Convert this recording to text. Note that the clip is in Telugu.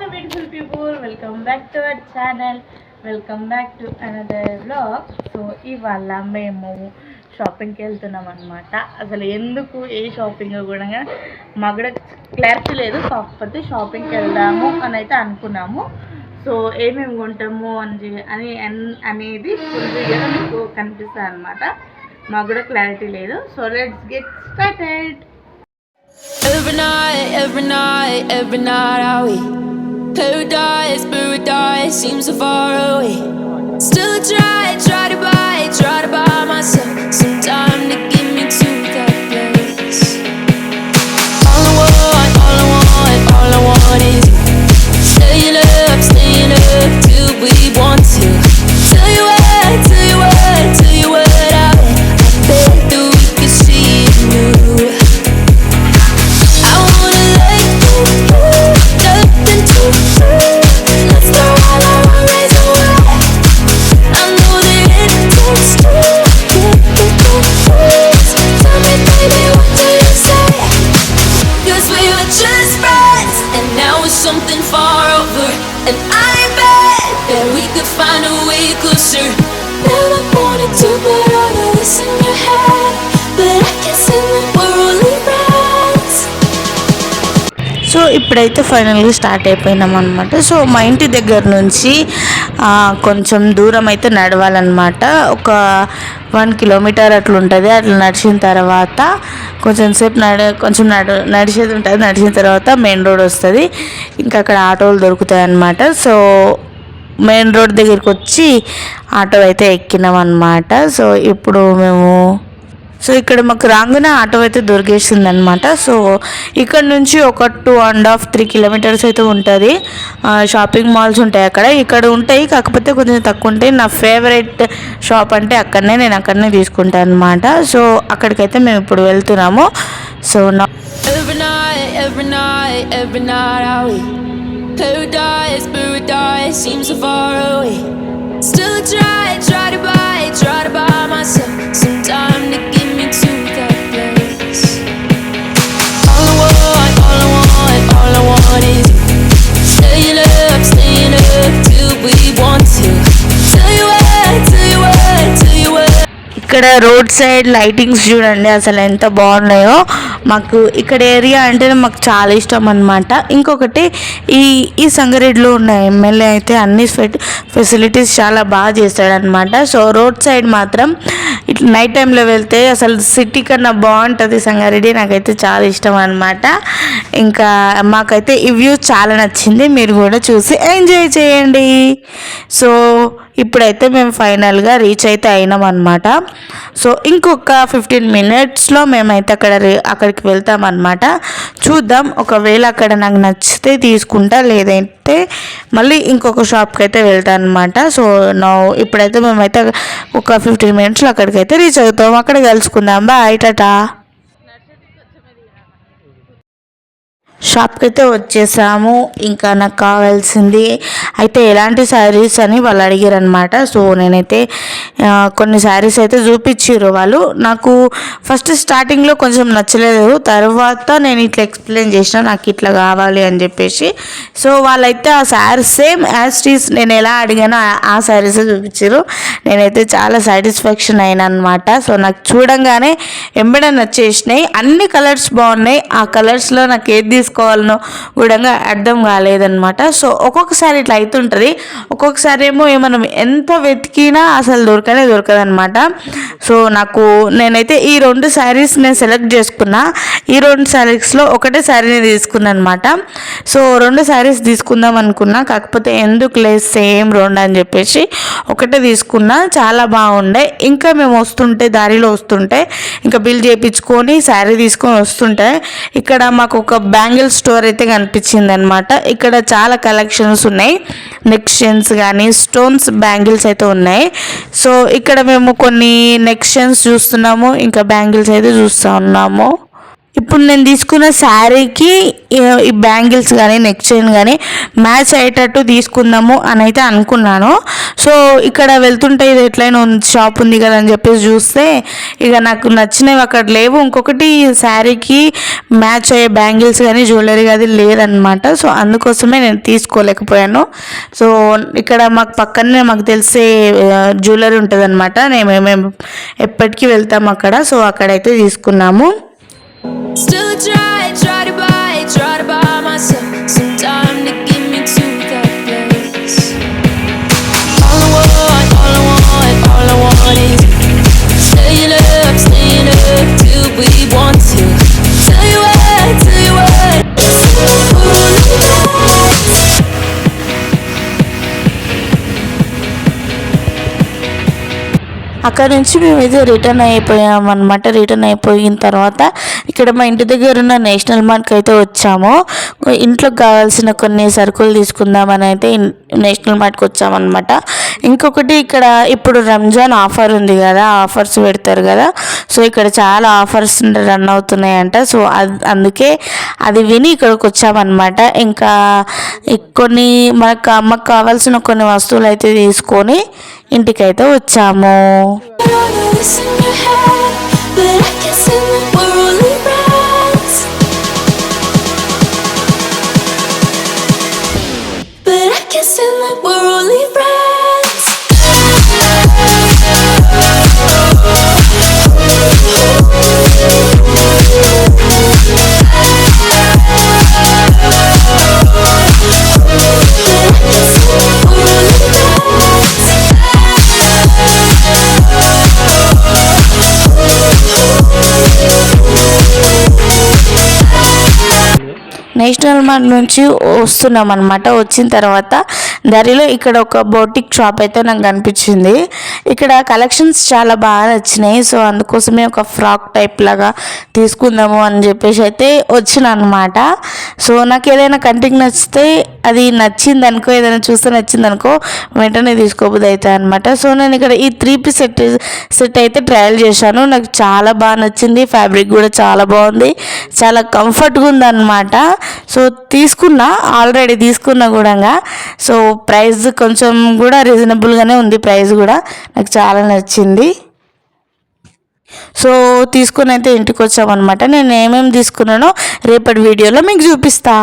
Hello beautiful people, welcome back to our channel, welcome back to another vlog. So ఇవాళ మేము షాపింగ్కి వెళ్తున్నాం అనమాట. అసలు ఎందుకు ఏ షాపింగ్ కూడా మాకు కూడా క్లారిటీ లేదు, కాకపోతే షాపింగ్కి వెళ్దాము అని అయితే అనుకున్నాము. సో ఏమేమి కొంటాము అనేది ఫుల్ వీడియోలో మీకు కనిపిస్తుంది అనమాట. మాకు కూడా క్లారిటీ లేదు. So let's get started. Every night are we paradise seems so far away. Still I try to buy myself some time to get me to that place. All I want is you. Staying up till we want to. Tell you what I bet that we could see it new. Something far over, and I bet that we could find a way closer. Never wanted to put all of this in your head, but I guess in the world right. So ఇప్పుడైతే ఫైనల్గా స్టార్ట్ అయిపోయినాం అనమాట. సో మా ఇంటి దగ్గర నుంచి కొంచెం దూరం అయితే నడవాలన్నమాట. ఒక 1 కిలోమీటర్ అట్లా ఉంటుంది. అట్లా నడిచిన తర్వాత కొంచెం నడిచేది ఉంటుంది. నడిచిన తర్వాత మెయిన్ రోడ్ వస్తుంది. ఇంకా అక్కడ ఆటోలు దొరుకుతాయి అన్నమాట. సో మెయిన్ రోడ్ దగ్గరికి వచ్చి ఆటో అయితే ఎక్కినాం అన్నమాట. సో ఇప్పుడు మేము ఇక్కడ మాకు రాగానే ఆటో అయితే దొరికేస్తుంది అనమాట. సో ఇక్కడ నుంచి ఒక 2.5-3 కిలోమీటర్స్ అయితే ఉంటుంది. షాపింగ్ మాల్స్ ఉంటాయి ఇక్కడ ఉంటాయి, కాకపోతే కొంచెం తక్కువ ఉంటాయి. నా ఫేవరెట్ షాప్ అంటే నేను అక్కడనే తీసుకుంటాను అనమాట. సో అక్కడికైతే మేము ఇప్పుడు వెళ్తున్నాము. So every night are we paradise seems so far away. Still try to buy myself some time to get me to that place. All I want is you. Staying up till we want to. Tell you what ఇక్కడ రోడ్ సైడ్ లైటింగ్స్ చూడండి అసలు ఎంత బాగున్నాయో. మాకు ఇక్కడ ఏరియా అంటేనే మాకు చాలా ఇష్టం అనమాట. ఇంకొకటి ఈ సంగారెడ్డిలో ఉన్న ఎమ్మెల్యే అయితే అన్ని ఫెసిలిటీస్ చాలా బాగా చేస్తాడనమాట. సో రోడ్ సైడ్ మాత్రం ఇట్లా నైట్ టైంలో వెళ్తే అసలు సిటీ కన్నా బాగుంటుంది సంగారెడ్డి. నాకైతే చాలా ఇష్టం అనమాట. ఇంకా మాకైతే ఈ వ్యూ చాలా నచ్చింది. మీరు కూడా చూసి ఎంజాయ్ చేయండి. సో ఇప్పుడైతే మేము ఫైనల్గా రీచ్ అయితే అయినాం అనమాట. సో ఇంకొక 15 మినిట్స్లో మేమైతే అక్కడికి వెళ్తామన్నమాట. చూద్దాం, ఒకవేళ అక్కడ నాకు నచ్చితే తీసుకుంటా, లేదంటే మళ్ళీ ఇంకొక షాప్కి అయితే వెళ్తాను అనమాట. సో ఇప్పుడైతే మేమైతే ఒక 15 మినిట్స్లో అక్కడికైతే రీచ్ అవుతాం. అక్కడ కలుసుకుందాం. బాయ్, టాటా. షాప్కి అయితే వచ్చేసాము. ఇంకా నాకు కావాల్సింది అయితే ఎలాంటి శారీస్ అని వాళ్ళు అడిగారు అనమాట. సో నేనైతే కొన్ని శారీస్ అయితే చూపించారు వాళ్ళు. నాకు ఫస్ట్ స్టార్టింగ్లో కొంచెం నచ్చలేదు, తర్వాత నేను ఇట్లా ఎక్స్ప్లెయిన్ చేసిన నాకు ఇట్లా కావాలి అని చెప్పేసి. సో వాళ్ళైతే ఆ శారీస్ సేమ్ యాజ్ టీస్ నేను ఎలా అడిగానో ఆ శారీసే చూపించారు. నేనైతే చాలా సాటిస్ఫాక్షన్ అయినా అనమాట. సో నాకు చూడంగానే ఎంబడే నచ్చేసినాయి. అన్ని కలర్స్ బాగున్నాయి. ఆ కలర్స్లో నాకు ఏది తీసుకోవాలనో కూడా అర్థం కాలేదన్నమాట. సో ఒక్కొక్కసారి ఇట్లా అవుతుంటుంది. ఒక్కొక్కసారి ఏమో మనం ఎంత వెతికినా అసలు దొరకదనమాట. సో నేనైతే ఈ 2 శారీస్ నేను సెలెక్ట్ చేసుకున్నా. ఈ 2 శారీస్లో ఒకటే శారీని తీసుకున్నాను అనమాట. సో 2 శారీస్ తీసుకుందాం అనుకున్నా, కాకపోతే ఎందుకు లేదు సేమ్ 2 అని చెప్పేసి ఒకటే తీసుకున్నా. చాలా బాగుండే. ఇంకా మేము దారిలో వస్తుంటే ఇంకా బిల్ చేయించుకొని శారీ తీసుకొని వస్తుంటే ఇక్కడ మాకు ఒక బ్యాంగిల్ స్టోర్ అయితే కనిపించింది అనమాట. ఇక్కడ చాలా కలెక్షన్స్ ఉన్నాయి. నెక్ చైన్స్ కానీ స్టోన్స్ బ్యాంగిల్స్ అయితే ఉన్నాయి. సో ఇక్కడ మేము కొన్ని నెక్ చైన్స్ చూస్తున్నాము, ఇంకా బ్యాంగిల్స్ అయితే చూస్తూ ఉన్నాము. ఇప్పుడు నేను తీసుకున్న శారీకి ఈ బ్యాంగిల్స్ కానీ నెక్ చైన్ కానీ మ్యాచ్ అయ్యేటట్టు తీసుకుందాము అని అయితే అనుకున్నాను. సో ఇక్కడ వెళ్తుంటే ఇది ఎట్లయినా షాప్ ఉంది కదా అని చెప్పేసి చూస్తే ఇక నాకు నచ్చినవి అక్కడ లేవు. ఇంకొకటి శారీకి మ్యాచ్ అయ్యే బ్యాంగిల్స్ కానీ జ్యువెలరీ అది లేదనమాట. సో అందుకోసమే నేను తీసుకోలేకపోయాను. సో ఇక్కడ మాకు పక్కనే మాకు తెలిసే జ్యువెలరీ ఉంటుంది అనమాట. మేము ఎప్పటికీ వెళ్తాం అక్కడ. సో అక్కడైతే తీసుకున్నాము. Still try to buy myself some time to get me to that place. All I want is staying up till we want to. Tell you what. అక్కడ నుంచి మేమైతే రిటర్న్ అయిపోయామన్నమాట. రిటర్న్ అయిపోయిన తర్వాత ఇక్కడ మా ఇంటి దగ్గర ఉన్న నేషనల్ మార్ట్కి అయితే వచ్చాము. ఇంట్లోకి కావాల్సిన కొన్ని సరుకులు తీసుకుందామని అయితే నేషనల్ మార్ట్కి వచ్చామన్నమాట. ఇంకొకటి ఇక్కడ ఇప్పుడు రంజాన్ ఆఫర్ ఉంది కదా, ఆఫర్స్ పెడతారు కదా. సో ఇక్కడ చాలా ఆఫర్స్ రన్ అవుతున్నాయంట. సో అందుకే అది విని ఇక్కడికి వచ్చామన్నమాట. ఇంకా కొన్ని అమ్మకు కావాల్సిన కొన్ని వస్తువులు అయితే తీసుకొని ఇంటికైతే వచ్చాము. నేషనల్ మార్ట్ నుంచి వస్తున్నాం అనమాట. వచ్చిన తర్వాత దారిలో ఇక్కడ ఒక బోటిక్ షాప్ అయితే నాకు కనిపించింది. ఇక్కడ కలెక్షన్స్ చాలా బాగా నచ్చినాయి. సో అందుకోసమే ఒక ఫ్రాక్ టైప్ లాగా తీసుకుందాము అని చెప్పేసి అయితే వచ్చిన అనమాట. సో నాకు ఏదైనా కంటికి నచ్చితే అది నచ్చింది అనుకో, ఏదైనా చూస్తే నచ్చింది అనుకో వెంటనే తీసుకోబుద్ది అవుతాయి అనమాట. సో నేను ఇక్కడ ఈ 3 పీస్ సెట్ అయితే ట్రయల్ చేశాను. నాకు చాలా బాగా నచ్చింది. ఫ్యాబ్రిక్ కూడా చాలా బాగుంది, చాలా కంఫర్ట్గా ఉంది అనమాట. సో ఆల్రెడీ తీసుకున్నా కూడా. సో ప్రైస్ కొంచెం కూడా రీజనబుల్గానే ఉంది. ప్రైస్ కూడా నాకు చాలా నచ్చింది. సో తీసుకుని అయితే ఇంటికి వచ్చామన్నమాట. నేను ఏమేమి తీసుకున్నానో రేపటి వీడియోలో మీకు చూపిస్తా.